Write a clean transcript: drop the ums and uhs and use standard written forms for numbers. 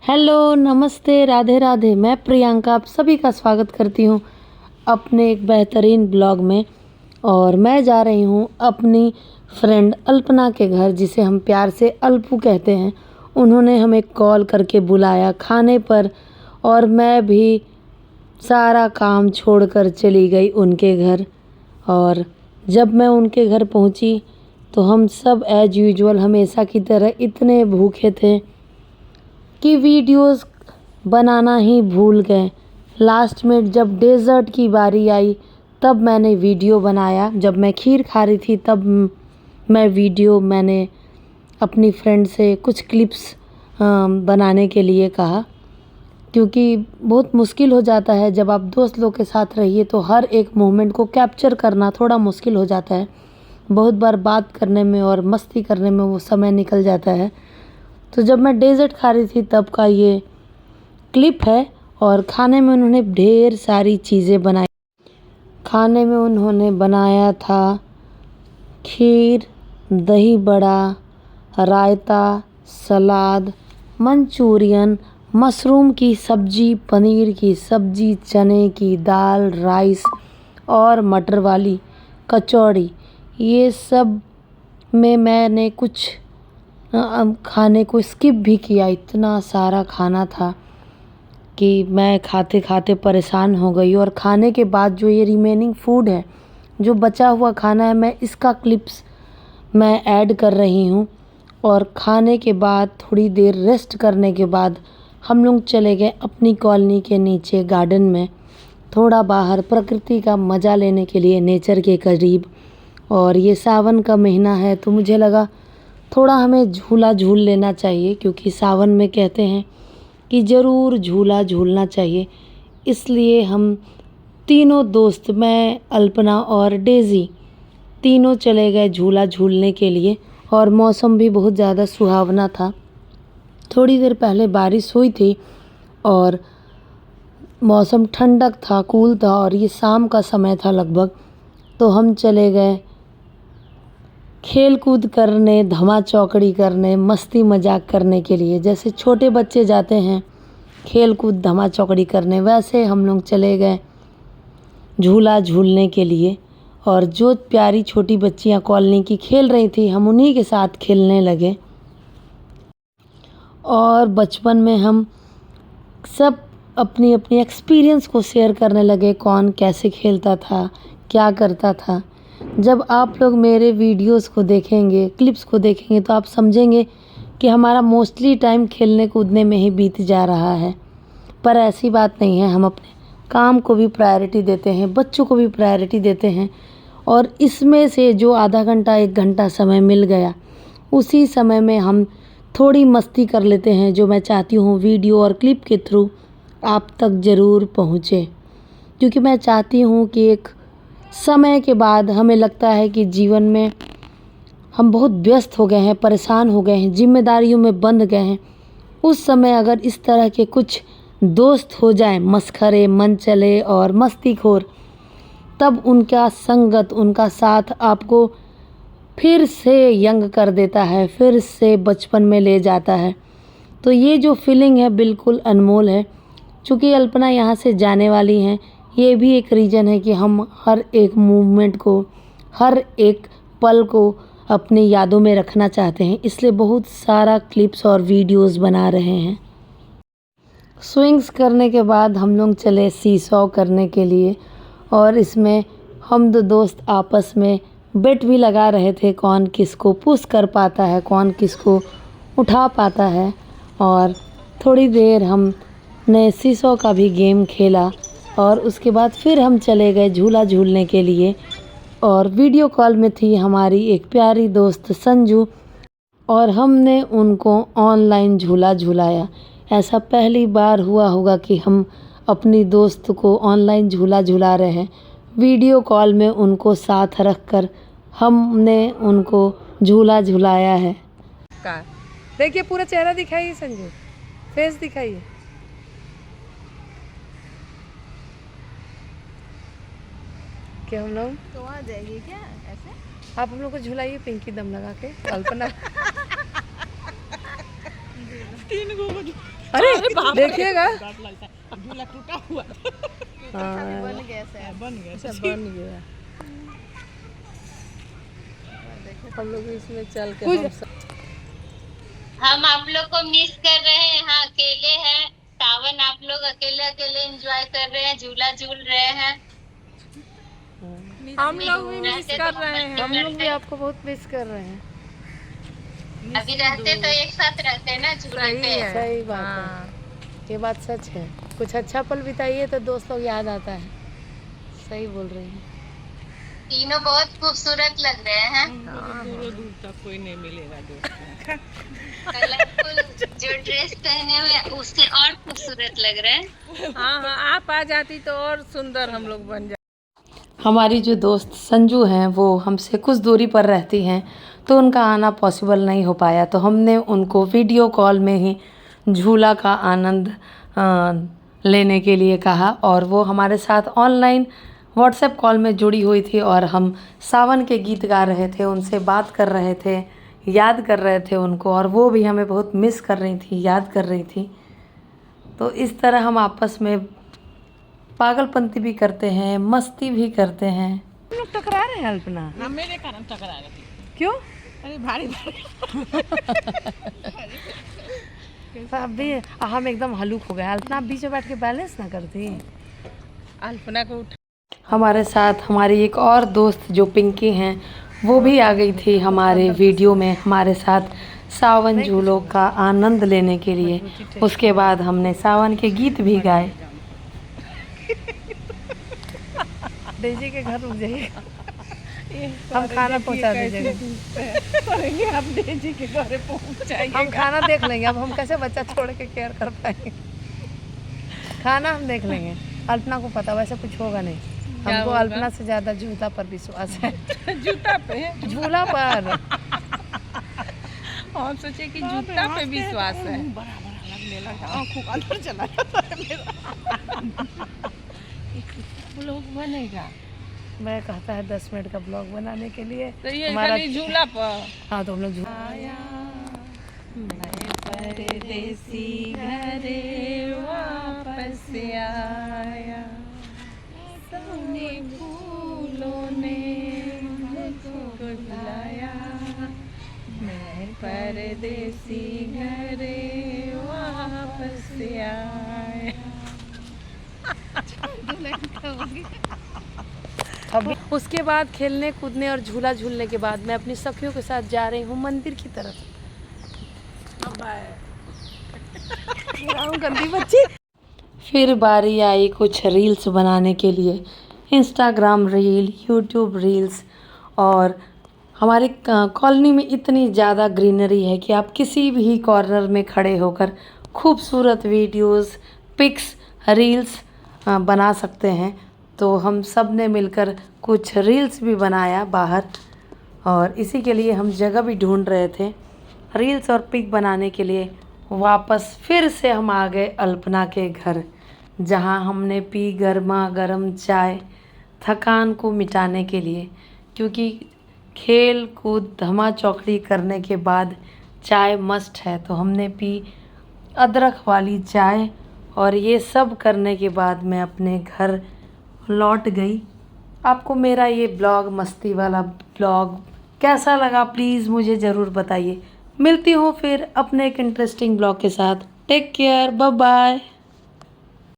Hello, नमस्ते, राधे राधे। मैं प्रियंका आप सभी का स्वागत करती हूँ अपने एक बेहतरीन ब्लॉग में। और मैं जा रही हूँ अपनी फ्रेंड अल्पना के घर, जिसे हम प्यार से अल्पू कहते हैं। उन्होंने हमें कॉल करके बुलाया खाने पर, और मैं भी सारा काम छोड़कर चली गई उनके घर। और जब मैं उनके घर पहुँची तो हम सब एज यूजुअल हमेशा की तरह इतने भूखे थे कि वीडियोस बनाना ही भूल गए। लास्ट में जब डेज़र्ट की बारी आई तब मैंने वीडियो बनाया। जब मैं खीर खा रही थी तब मैंने अपनी फ्रेंड से कुछ क्लिप्स बनाने के लिए कहा, क्योंकि बहुत मुश्किल हो जाता है जब आप दोस्त लोग के साथ रहिए तो हर एक मोमेंट को कैप्चर करना थोड़ा मुश्किल हो जाता है। बहुत बार बात करने में और मस्ती करने में वो समय निकल जाता है। तो जब मैं डेज़र्ट खा रही थी तब का ये क्लिप है। और खाने में उन्होंने ढेर सारी चीज़ें बनाई। खाने में उन्होंने बनाया था खीर, दही बड़ा, रायता, सलाद, मंचूरियन, मशरूम की सब्ज़ी, पनीर की सब्ज़ी, चने की दाल, राइस और मटर वाली कचौड़ी। ये सब में मैंने कुछ खाने को स्किप भी किया। इतना सारा खाना था कि मैं खाते खाते परेशान हो गई। और खाने के बाद जो ये रिमेनिंग फूड है, जो बचा हुआ खाना है, मैं इसका क्लिप्स मैं ऐड कर रही हूँ। और खाने के बाद थोड़ी देर रेस्ट करने के बाद हम लोग चले गए अपनी कॉलोनी के नीचे गार्डन में, थोड़ा बाहर प्रकृति का मज़ा लेने के लिए, नेचर के करीब। और ये सावन का महीना है तो मुझे लगा थोड़ा हमें झूला झूल लेना चाहिए, क्योंकि सावन में कहते हैं कि ज़रूर झूला झूलना चाहिए। इसलिए हम तीनों दोस्त, मैं, अल्पना और डेज़ी, तीनों चले गए झूला झूलने के लिए। और मौसम भी बहुत ज़्यादा सुहावना था। थोड़ी देर पहले बारिश हुई थी और मौसम ठंडक था, कूल था, और ये शाम का समय था लगभग। तो हम चले गए खेल कूद करने, धमा चौकड़ी करने, मस्ती मजाक करने के लिए। जैसे छोटे बच्चे जाते हैं खेल कूद धमा चौकड़ी करने, वैसे हम लोग चले गए झूला झूलने के लिए। और जो प्यारी छोटी बच्चियां कॉलोनी की खेल रही थी, हम उन्हीं के साथ खेलने लगे। और बचपन में हम सब अपनी अपनी एक्सपीरियंस को शेयर करने लगे, कौन कैसे खेलता था, क्या करता था। जब आप लोग मेरे वीडियोस को देखेंगे, क्लिप्स को देखेंगे, तो आप समझेंगे कि हमारा मोस्टली टाइम खेलने कूदने में ही बीत जा रहा है। पर ऐसी बात नहीं है, हम अपने काम को भी प्रायोरिटी देते हैं, बच्चों को भी प्रायोरिटी देते हैं। और इसमें से जो आधा घंटा 1 घंटा समय मिल गया, उसी समय में हम थोड़ी मस्ती कर लेते हैं, जो मैं चाहती हूँ वीडियो और क्लिप के थ्रू आप तक ज़रूर पहुँचे। क्योंकि मैं चाहती हूँ कि एक समय के बाद हमें लगता है कि जीवन में हम बहुत व्यस्त हो गए हैं, परेशान हो गए हैं, जिम्मेदारियों में बंध गए हैं। उस समय अगर इस तरह के कुछ दोस्त हो जाएं, मस्खरे, मनचले और मस्तीखोर, तब उनका संगत, उनका साथ आपको फिर से यंग कर देता है, फिर से बचपन में ले जाता है। तो ये जो फीलिंग है बिल्कुल अनमोल है। चूँकि अल्पना यहाँ से जाने वाली हैं, ये भी एक रीज़न है कि हम हर एक मूवमेंट को, हर एक पल को अपनी यादों में रखना चाहते हैं। इसलिए बहुत सारा क्लिप्स और वीडियोस बना रहे हैं। स्विंग्स करने के बाद हम लोग चले सीसॉ करने के लिए। और इसमें हम दो दोस्त आपस में बेट भी लगा रहे थे, कौन किसको पुश कर पाता है, कौन किसको उठा पाता है। और थोड़ी देर हमने सीसॉ का भी गेम खेला। और उसके बाद फिर हम चले गए झूला झूलने के लिए। और वीडियो कॉल में थी हमारी एक प्यारी दोस्त संजू, और हमने उनको ऑनलाइन झूला झूलाया। ऐसा पहली बार हुआ होगा कि हम अपनी दोस्त को ऑनलाइन झूला झूला रहे हैं। वीडियो कॉल में उनको साथ रखकर हमने उनको झूला झुलाया है। देखिए पूरा चेहरा दिखाइए संजू, फेस दिखाइए। क्या हम लोग तो आ जाएगी क्या ऐसे? आप हम लोग को झुलाइए पिंकी दम लगा के। कल्पना अरे देखिएगा बन गया शायद। बन गया। हम लोग इसमें चल के हम आप लोग को मिस कर रहे हैं, यहाँ अकेले हैं। सावन आप लोग अकेले अकेले एंजॉय कर रहे हैं, झूला झूल रहे हैं। हम लोग भी मिस रहते कर तो रहे हैं। मस्ती हम लोग भी करते। आपको बहुत मिस कर रहे हैं। अभी रहते तो एक साथ रहते ना झूले पे। सही बात है, ये बात सच है। कुछ अच्छा पल बिताइए तो दोस्त लोग याद आता है। सही बोल रही हैं। तीनों बहुत खूबसूरत लग रहे हैं। दूर दूर तक कोई नहीं मिलेगा दोस्त। कलरफुल जो ड्रेस पहने हुए हैं, उससे और खूबसूरत लग रहे हैं। हाँ, आप आ जाती तो और सुंदर हम लोग बन जाते। हमारी जो दोस्त संजू हैं वो हमसे कुछ दूरी पर रहती हैं, तो उनका आना पॉसिबल नहीं हो पाया, तो हमने उनको वीडियो कॉल में ही झूला का आनंद लेने के लिए कहा, और वो हमारे साथ ऑनलाइन व्हाट्सएप कॉल में जुड़ी हुई थी, और हम सावन के गीत गा रहे थे, उनसे बात कर रहे थे, याद कर रहे थे उनको, और वो भी हमें बहुत मिस कर रही थी, याद कर रही थी। तो इस तरह हम आपस में पागलपंती भी करते हैं, मस्ती भी करते हैं। हम लोग टकरा रहे हैं अल्पना। हाँ, मेरे कारण टकरा रही। क्यों? अरे भारी अभी हम एकदम हलूक हो गए। अल्पना बीच में बैठ के बैलेंस ना करती। अल्पना को उठा। हमारे साथ हमारी एक और दोस्त जो पिंकी हैं, वो भी आ गई थी हमारे वीडियो में हमारे साथ सावन झूलों का आनंद लेने के लिए। उसके बाद हमने सावन के गीत भी गाए। डेजी के घर रुक जाइए, हम खाना पहुंचा दीजिएगा। आप डेजी के घर पहुंच जाइए। हम खाना देख लेंगे। अब हम कैसे बच्चा छोड़ के केयर कर पाएंगे। खाना हम देख लेंगे। अल्पना को पता वैसे कुछ होगा नहीं। हमको अल्पना से ज़्यादा जूता पर विश्वास है। जूता पे, झूला पर। हम सोचे कि जूता पे विश्वास है। बड़ा बड़ा लगने लगा, आँखों का अंदर चला जाता है मेरा। ब्लॉग बनेगा। मैं कहता है 10 मिनट का ब्लॉग बनाने के लिए तो ये खाली झूला पर। हाँ, तो हम लोग परदेसी घरे वापस आया, सोने फूलों ने मुझको बुलाया। मैं परदेसी घरे वापस आया। अभी उसके बाद खेलने कूदने और झूला झूलने के बाद मैं अपनी सखियों के साथ जा रही हूँ मंदिर की तरफ। गंदी बच्ची। फिर बारी आई कुछ रील्स बनाने के लिए, इंस्टाग्राम रील, यूट्यूब रील्स। और हमारी कॉलोनी में इतनी ज़्यादा ग्रीनरी है कि आप किसी भी कॉर्नर में खड़े होकर खूबसूरत वीडियोस, पिक्स, रील्स बना सकते हैं। तो हम सब ने मिलकर कुछ रील्स भी बनाया बाहर, और इसी के लिए हम जगह भी ढूंढ रहे थे रील्स और पिक बनाने के लिए। वापस फिर से हम आ गए अल्पना के घर, जहां हमने पी गर्मा गर्म चाय थकान को मिटाने के लिए, क्योंकि खेल कूद धमा चौकड़ी करने के बाद चाय मस्ट है। तो हमने पी अदरक वाली चाय, और ये सब करने के बाद मैं अपने घर लौट गई। आपको मेरा ये ब्लॉग, मस्ती वाला ब्लॉग कैसा लगा प्लीज़ मुझे ज़रूर बताइए। मिलती हूँ फिर अपने एक इंटरेस्टिंग ब्लॉग के साथ। Take care, bye bye.